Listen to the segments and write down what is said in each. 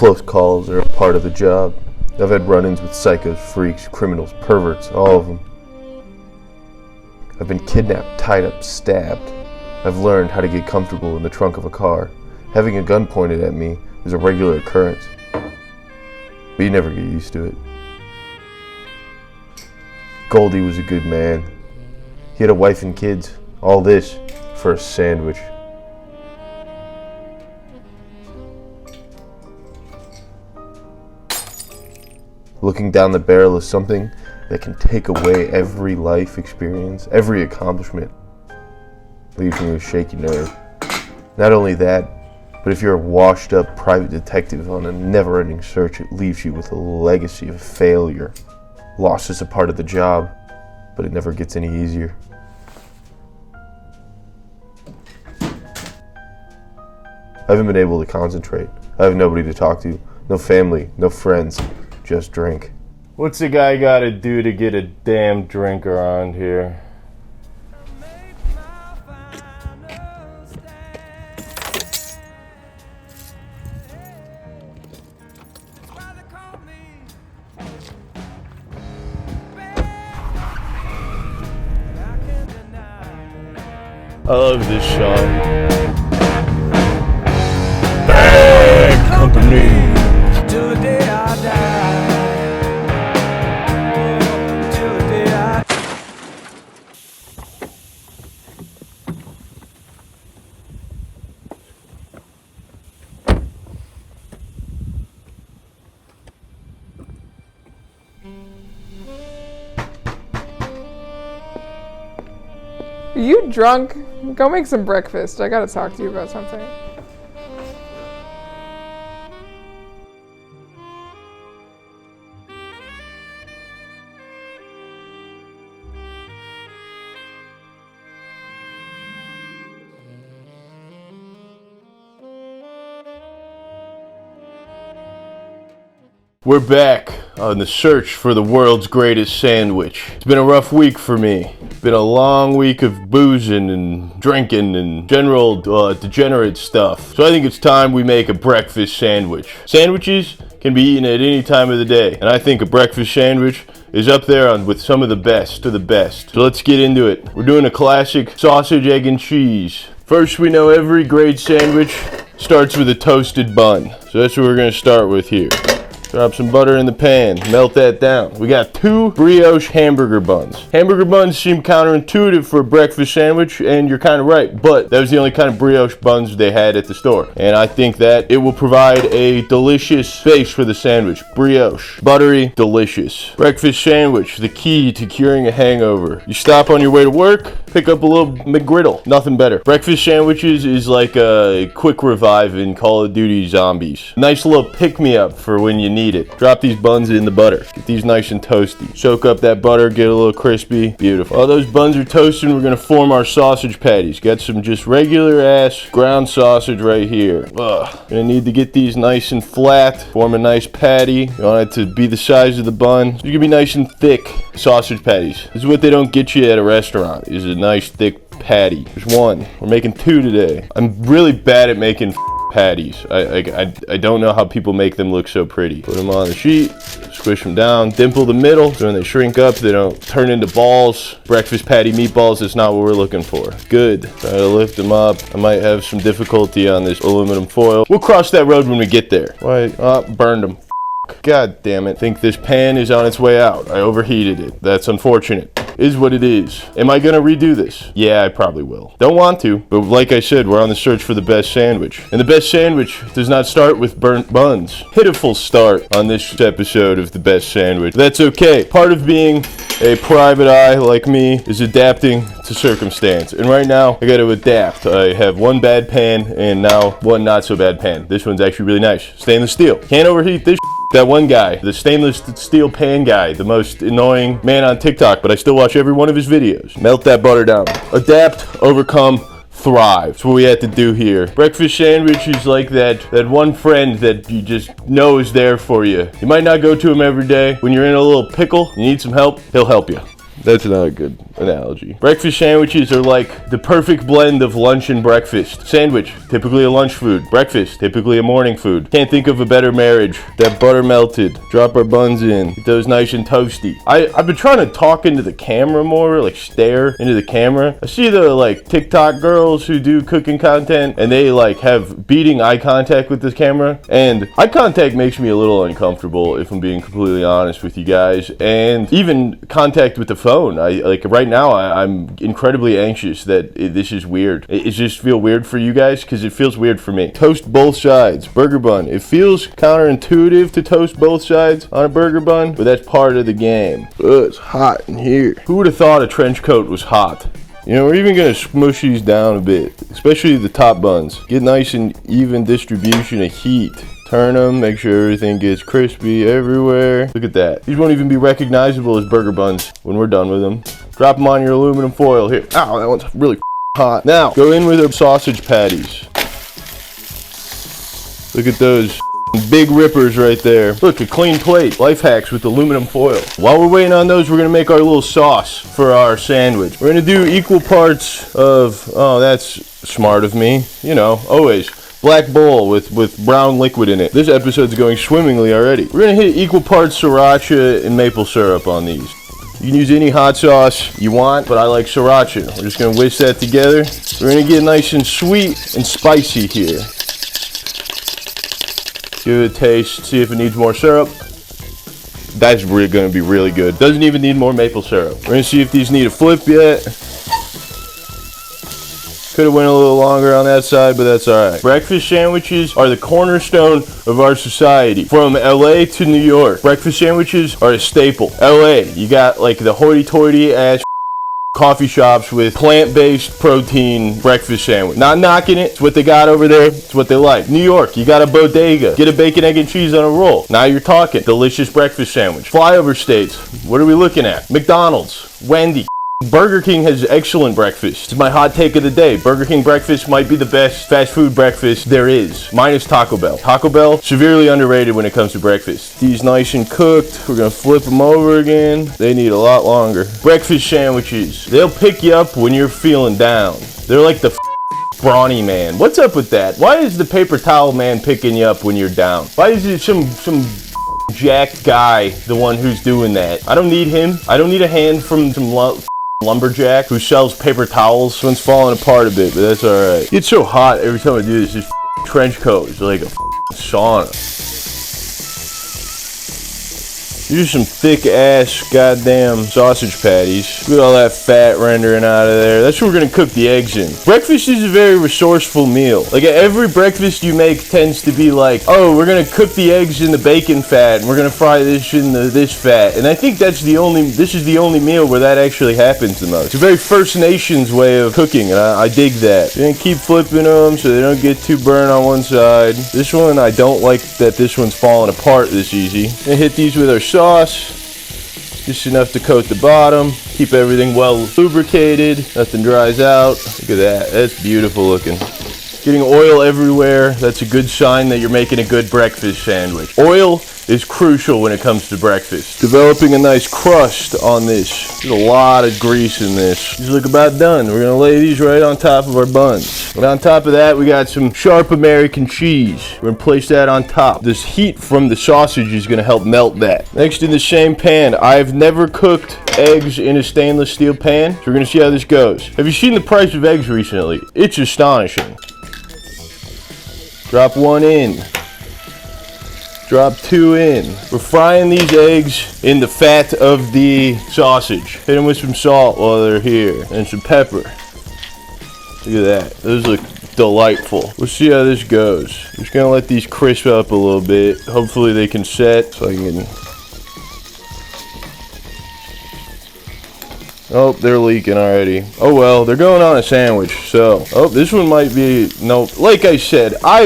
Close calls are a part of the job. I've had run-ins with psychos, freaks, criminals, perverts, all of them. I've been kidnapped, tied up, stabbed. I've learned how to get comfortable in the trunk of a car. Having a gun pointed at me is a regular occurrence. But you never get used to it. Goldie was a good man. He had a wife and kids. All this for a sandwich. Looking down the barrel of something that can take away every life experience, every accomplishment, leaves me with shaky nerve. Not only that, but if you're a washed-up private detective on a never-ending search, it leaves you with a legacy of failure. Loss is a part of the job, but it never gets any easier. I haven't been able to concentrate. I have nobody to talk to, no family, no friends, just drink. What's a guy gotta do to get a damn drink around here? I love this song. Bad company. Till the day I die. Till the day I die. Are you drunk? Go make some breakfast. I gotta talk to you about something. We're back on the search for the world's greatest sandwich. It's been a rough week for me. It's been a long week of boozing and drinking and general degenerate stuff. So I think it's time we make a breakfast sandwich. Sandwiches can be eaten at any time of the day, and I think a breakfast sandwich is up there with some of the best of the best. So let's get into it. We're doing a classic sausage, egg, and cheese. First, we know every great sandwich starts with a toasted bun. So that's what we're gonna start with here. Drop some butter in the pan, melt that down. We got 2 brioche hamburger buns. Hamburger buns seem counterintuitive for a breakfast sandwich, and you're kind of right, but that was the only kind of brioche buns they had at the store. And I think that it will provide a delicious base for the sandwich. Brioche, buttery, delicious. Breakfast sandwich, the key to curing a hangover. You stop on your way to work, pick up a little McGriddle, nothing better. Breakfast sandwiches is like a quick revive in Call of Duty Zombies. Nice little pick-me-up for when you need it. Drop these buns in the butter. Get these nice and toasty. Soak up that butter, get a little crispy. Beautiful. While those buns are toasting, we're gonna form our sausage patties. Got some just regular ass ground sausage right here. Gonna need to get these nice and flat. Form a nice patty. You want it to be the size of the bun. These are gonna be nice and thick sausage patties. This is what they don't get you at a restaurant, is a nice thick patty. There's one. We're making 2 today. I'm really bad at making patties. I don't know how people make them look so pretty. Put them on the sheet, squish them down, dimple the middle, so when they shrink up, they don't turn into balls. Breakfast patty meatballs is not what we're looking for. Good. Try to lift them up. I might have some difficulty on this aluminum foil. We'll cross that road when we get there. Why? Burned them. God damn it. Think this pan is on its way out. I overheated it. That's unfortunate. Is what it is. Am I gonna redo this? Yeah, I probably will. Don't want to, but like I said, we're on the search for the best sandwich. And the best sandwich does not start with burnt buns. Pitiful start on this episode of the best sandwich. That's okay. Part of being a private eye like me is adapting to circumstance. And right now, I gotta adapt. I have 1 bad pan and now 1 not so bad pan. This one's actually really nice. Stainless steel. Can't overheat this. That one guy, the stainless steel pan guy, the most annoying man on TikTok, but I still watch every one of his videos. Melt that butter down. Adapt, overcome, thrive. That's what we had to do here. Breakfast sandwich is like that one friend that you just know is there for you. You might not go to him every day. When you're in a little pickle, you need some help, he'll help you. That's not a good analogy. Breakfast sandwiches are like the perfect blend of lunch and breakfast. Sandwich, typically a lunch food. Breakfast, typically a morning food. Can't think of a better marriage. That butter melted. Drop our buns in. Get those nice and toasty. I've been trying to talk into the camera more, like stare into the camera. I see the like TikTok girls who do cooking content and they like have beating eye contact with the camera. And eye contact makes me a little uncomfortable if I'm being completely honest with you guys. And even contact with the phone. Right now I'm incredibly anxious that this is weird. It just feel weird for you guys because it feels weird for me. Toast both sides. Burger bun. It feels counterintuitive to toast both sides on a burger bun, but that's part of the game. Ugh, it's hot in here. Who would have thought a trench coat was hot? You know, we're even gonna smush these down a bit, especially the top buns. Get nice and even distribution of heat. Turn them, make sure everything gets crispy everywhere. Look at that. These won't even be recognizable as burger buns when we're done with them. Drop them on your aluminum foil. Here. Ow, that one's really hot. Now, go in with our sausage patties. Look at those big rippers right there. Look, a clean plate. Life hacks with aluminum foil. While we're waiting on those, we're gonna make our little sauce for our sandwich. We're gonna do equal parts of, oh, that's smart of me. You know, always. Black bowl with brown liquid in it. This episode's going swimmingly already. We're gonna hit equal parts sriracha and maple syrup on these. You can use any hot sauce you want, but I like sriracha. We're just gonna whisk that together. We're gonna get nice and sweet and spicy here. Give it a taste, see if it needs more syrup. That's really gonna be really good. Doesn't even need more maple syrup. We're gonna see if these need a flip yet. Could have went a little longer on that side, but that's all right. Breakfast sandwiches are the cornerstone of our society. From LA to New York, breakfast sandwiches are a staple. LA, you got like the hoity-toity ass coffee shops with plant-based protein breakfast sandwich. Not knocking it. It's what they got over there. It's what they like. New York, you got a bodega. Get a bacon, egg, and cheese on a roll. Now you're talking. Delicious breakfast sandwich. Flyover states, what are we looking at? McDonald's, Wendy's. Burger King has excellent breakfast. It's my hot take of the day. Burger King breakfast might be the best fast food breakfast there is. Minus Taco Bell. Taco Bell, severely underrated when it comes to breakfast. These nice and cooked. We're gonna flip them over again. They need a lot longer. Breakfast sandwiches. They'll pick you up when you're feeling down. They're like the brawny man. What's up with that? Why is the paper towel man picking you up when you're down? Why is it some jacked guy the one who's doing that? I don't need him. I don't need a hand from some lumberjack who sells paper towels. This one's falling apart a bit, but that's alright. It's so hot every time I do this. This trench coat is like a sauna. Use some thick ass goddamn sausage patties. Get all that fat rendering out of there. That's what we're gonna cook the eggs in. Breakfast is a very resourceful meal. Like every breakfast you make tends to be like, oh, we're gonna cook the eggs in the bacon fat and we're gonna fry this in this fat. And I think this is the only meal where that actually happens the most. It's a very First Nations way of cooking, and I dig that. You're gonna keep flipping them so they don't get too burnt on one side. This one, I don't like that this one's falling apart this easy. Gonna hit these with our sauce, just enough to coat the bottom, keep everything well lubricated, nothing dries out. Look at that, that's beautiful looking. Getting oil everywhere, that's a good sign that you're making a good breakfast sandwich. Oil is crucial when it comes to breakfast. Developing a nice crust on this. There's a lot of grease in this. These look about done. We're gonna lay these right on top of our buns. And on top of that, we got some sharp American cheese. We're gonna place that on top. This heat from the sausage is gonna help melt that. Next, in the same pan, I've never cooked eggs in a stainless steel pan, so we're gonna see how this goes. Have you seen the price of eggs recently? It's astonishing. Drop one in. Drop two in. We're frying these eggs in the fat of the sausage. Hit them with some salt while they're here and some pepper. Look at that. Those look delightful. We'll see how this goes. Just gonna let these crisp up a little bit. Hopefully they can set so I can... Oh, they're leaking already. Oh well, they're going on a sandwich, so... Oh, this one might be... No, like I said, I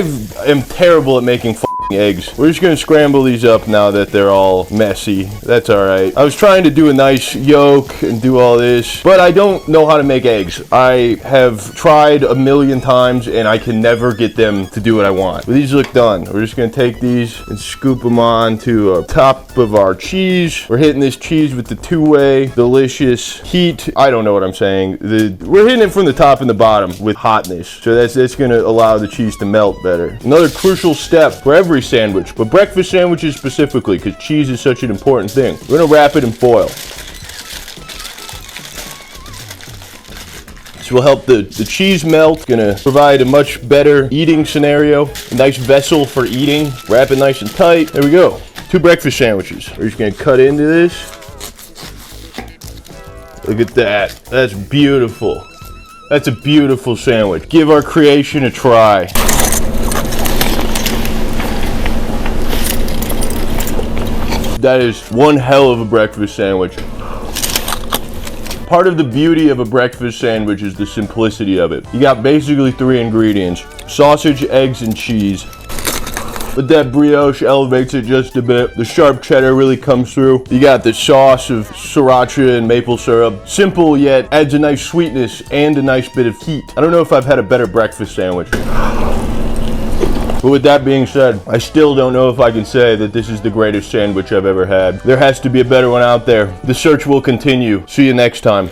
am terrible at making eggs. We're just gonna scramble these up now that they're all messy. That's all right. I was trying to do a nice yolk and do all this, but I don't know how to make eggs. I have tried a million times and I can never get them to do what I want. But these look done. We're just gonna take these and scoop them on to the top of our cheese. We're hitting this cheese with the two-way delicious heat. I don't know what I'm saying. We're hitting it from the top and the bottom with hotness. So that's gonna allow the cheese to melt better. Another crucial step for every sandwich, but breakfast sandwiches specifically, because cheese is such an important thing. We're gonna wrap it in foil. This will help the cheese melt. Gonna provide a much better eating scenario. A nice vessel for eating. Wrap it nice and tight. There we go. 2 breakfast sandwiches. We're just gonna cut into this. Look at that. That's beautiful. That's a beautiful sandwich. Give our creation a try. That is one hell of a breakfast sandwich. Part of the beauty of a breakfast sandwich is the simplicity of it. You got basically 3 ingredients: sausage, eggs, and cheese. But that brioche elevates it just a bit. The sharp cheddar really comes through. You got the sauce of sriracha and maple syrup. Simple, yet adds a nice sweetness and a nice bit of heat. I don't know if I've had a better breakfast sandwich. But with that being said, I still don't know if I can say that this is the greatest sandwich I've ever had. There has to be a better one out there. The search will continue. See you next time.